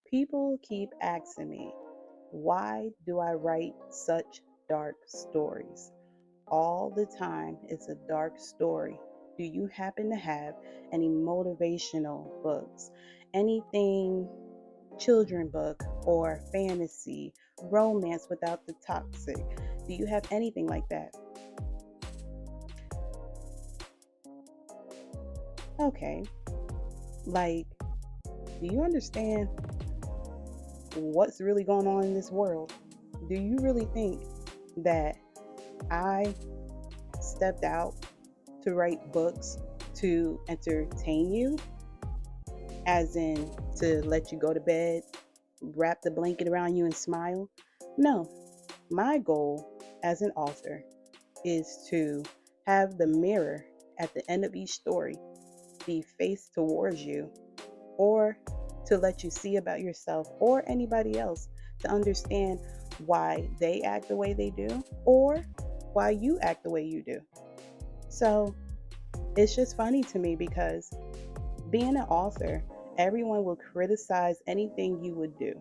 People keep asking me, why do I write such dark stories? All the time, it's a dark story. Do you happen to have any motivational books? Anything children book or fantasy, romance without the toxic? Do you have anything like that? Okay, like, do you understand what's really going on in this world? Do you really think that I stepped out to write books to entertain you, as in to let you go to bed, wrap the blanket around you, and smile? No, my goal as an author is to have the mirror at the end of each story be faced towards you, or to let you see about yourself or anybody else to understand why they act the way they do or why you act the way you do. So it's just funny to me because being an author, everyone will criticize anything you would do,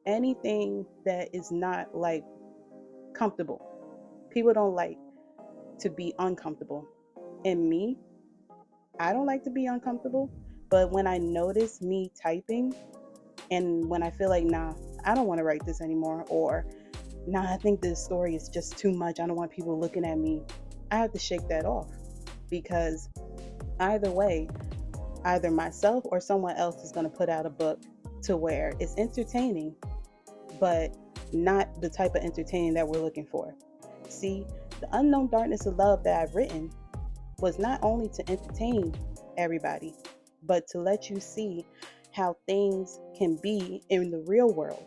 anything that is not like comfortable. People don't like to be uncomfortable. And me, I don't like to be uncomfortable. But when I notice me typing and when I feel like, nah, I don't want to write this anymore, or nah, I think this story is just too much, I don't want people looking at me, I have to shake that off. Because either way, either myself or someone else is going to put out a book to where it's entertaining, but not the type of entertaining that we're looking for. See, the unknown darkness of love that I've written was not only to entertain everybody, but to let you see how things can be in the real world.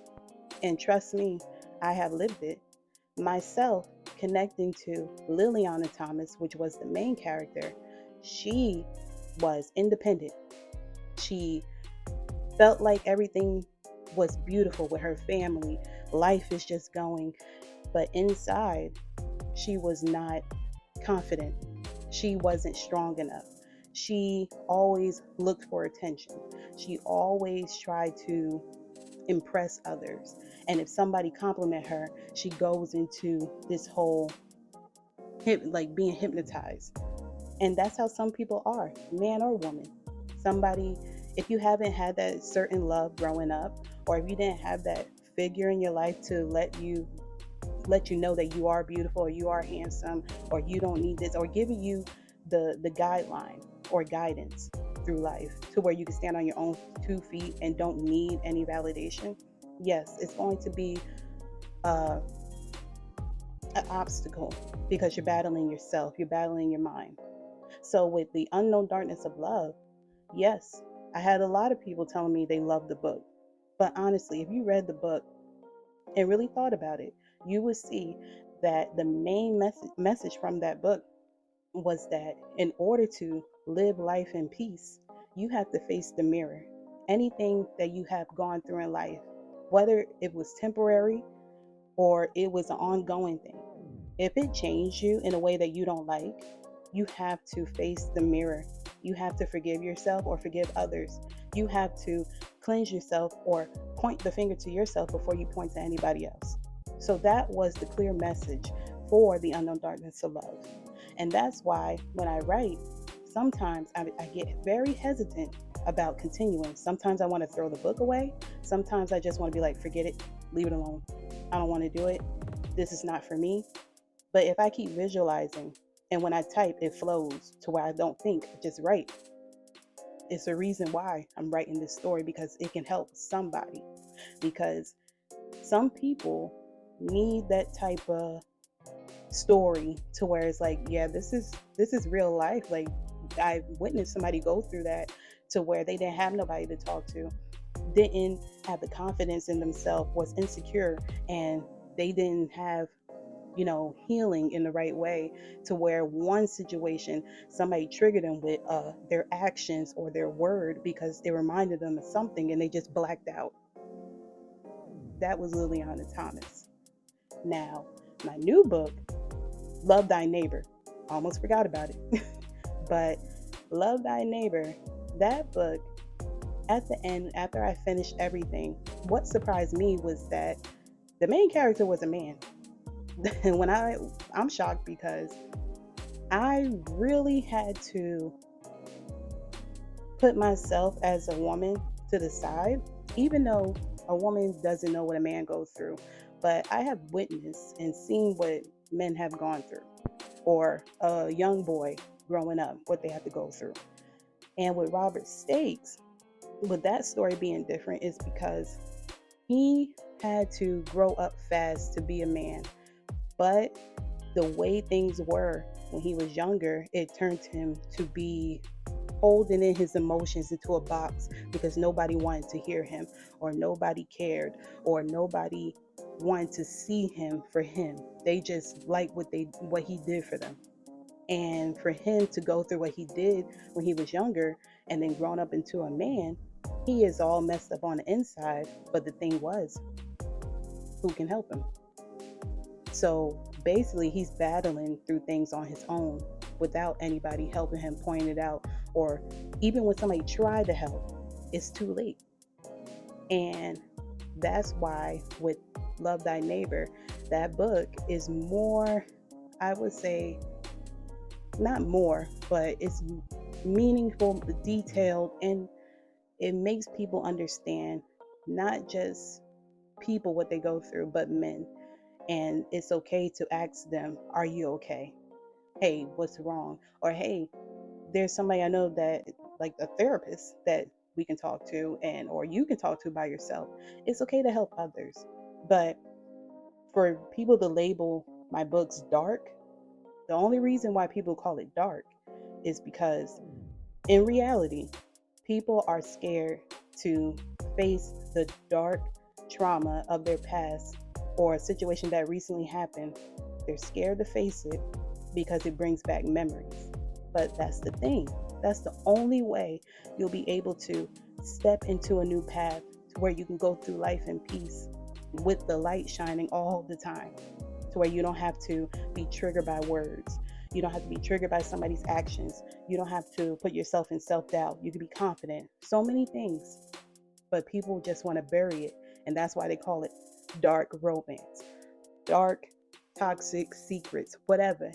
And trust me, I have lived it myself, connecting to Liliana Thomas, which was the main character. She was independent. She felt like everything was beautiful with her family. Life is just going. But inside, she was not confident. She wasn't strong enough. She always looked for attention. She always tried to impress others. And if somebody compliment her, she goes into this whole like being hypnotized. And that's how some people are, man or woman. Somebody, if you haven't had that certain love growing up, or if you didn't have that figure in your life to let you know that you are beautiful or you are handsome or you don't need this, or giving you the guideline or guidance through life to where you can stand on your own 2 feet and don't need any validation, yes, it's going to be uh, an obstacle because you're battling yourself, you're battling your mind. So with the unknown darkness of love, yes, I had a lot of people telling me they loved the book. But honestly, if you read the book and really thought about it, you would see that the main message from that book was that in order to live life in peace, you have to face the mirror. Anything that you have gone through in life, whether it was temporary or it was an ongoing thing, if it changed you in a way that you don't like, you have to face the mirror. You have to forgive yourself or forgive others. You have to cleanse yourself or point the finger to yourself before you point to anybody else. So that was the clear message for the unknown darkness of love. And that's why when I write, sometimes I get very hesitant about continuing. Sometimes I want to throw the book away. Sometimes I just want to be like, forget it, leave it alone. I don't want to do it. This is not for me. But if I keep visualizing and when I type, it flows to where I don't think, I just write. It's a reason why I'm writing this story, because it can help somebody. Because some people need that type of story to where it's like, yeah, this is real life. Like, I witnessed somebody go through that to where they didn't have nobody to talk to, didn't have the confidence in themselves, was insecure, and they didn't have healing in the right way, to where one situation somebody triggered them with their actions or their word because it reminded them of something and they just blacked out. That was Liliana Thomas. Now, my new book, Love Thy Neighbor, almost forgot about it. But Love Thy Neighbor, that book, at the end, after I finished everything, what surprised me was that the main character was a man. And I'm shocked because I really had to put myself as a woman to the side, even though a woman doesn't know what a man goes through. But I have witnessed and seen what men have gone through, or a young boy growing up, what they have to go through. And with Robert Stakes, with that story being different, is because he had to grow up fast to be a man. But the way things were when he was younger, it turned him to be holding in his emotions into a box because nobody wanted to hear him, or nobody cared, or nobody wanted to see him for him. They just liked what he did for them. And for him to go through what he did when he was younger and then grown up into a man, he is all messed up on the inside. But the thing was, who can help him? So basically, he's battling through things on his own without anybody helping him point it out. Or even when somebody tried to help, it's too late. And that's why with Love Thy Neighbor, that book is more, I would say, not more, but it's meaningful, detailed, and it makes people understand not just people what they go through, but men. And it's okay to ask them, are you okay? Hey, what's wrong? Or hey, there's somebody I know that, like a therapist that we can talk to, and or you can talk to by yourself. It's okay to help others. But for people to label my books dark, the only reason why people call it dark is because in reality, people are scared to face the dark trauma of their past or a situation that recently happened. They're scared to face it because it brings back memories. But that's the thing. That's the only way you'll be able to step into a new path to where you can go through life in peace with the light shining all the time, to where you don't have to be triggered by words. You don't have to be triggered by somebody's actions. You don't have to put yourself in self doubt. You can be confident. So many things. But people just want to bury it. And that's why they call it dark romance, dark, toxic secrets, whatever.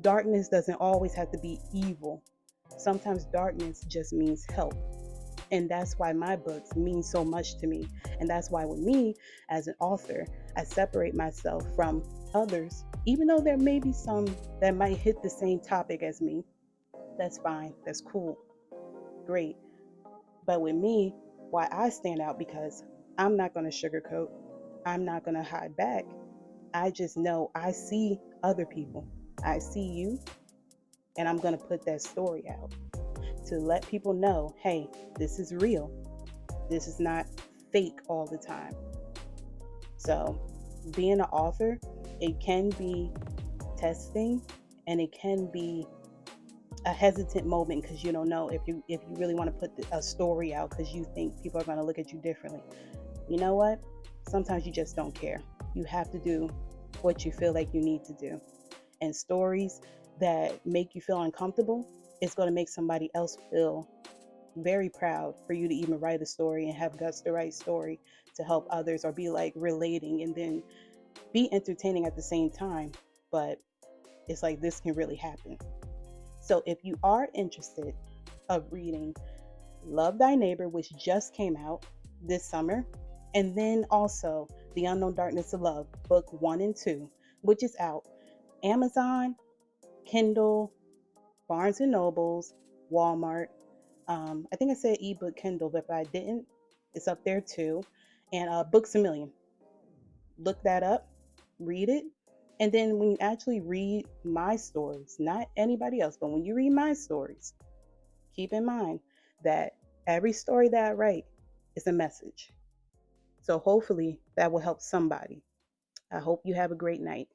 Darkness doesn't always have to be evil. Sometimes darkness just means help. And that's why my books mean so much to me. And that's why, with me as an author, I separate myself from others, even though there may be some that might hit the same topic as me. That's fine. That's cool. Great. But with me, why I stand out, because I'm not going to sugarcoat, I'm not going to hide back. I just know I see other people. I see you, and I'm going to put that story out to let people know, hey, this is real. This is not fake all the time. So, being an author, it can be testing, and it can be a hesitant moment because you don't know if you really want to put a story out because you think people are going to look at you differently. You know what? Sometimes you just don't care. You have to do what you feel like you need to do. And stories that make you feel uncomfortable, it's going to make somebody else feel very proud for you to even write a story and have guts to write story to help others, or be like relating and then be entertaining at the same time. But it's like this can really happen. So if you are interested of reading Love Thy Neighbor, which just came out this summer, and then also The Unknown Darkness of Love, book 1 and 2, which is out Amazon, Kindle, Barnes and Nobles, Walmart. I think I said ebook Kindle, but if I didn't, it's up there too. And Books a Million. Look that up, read it. And then when you actually read my stories, not anybody else, but when you read my stories, keep in mind that every story that I write is a message. So hopefully that will help somebody. I hope you have a great night.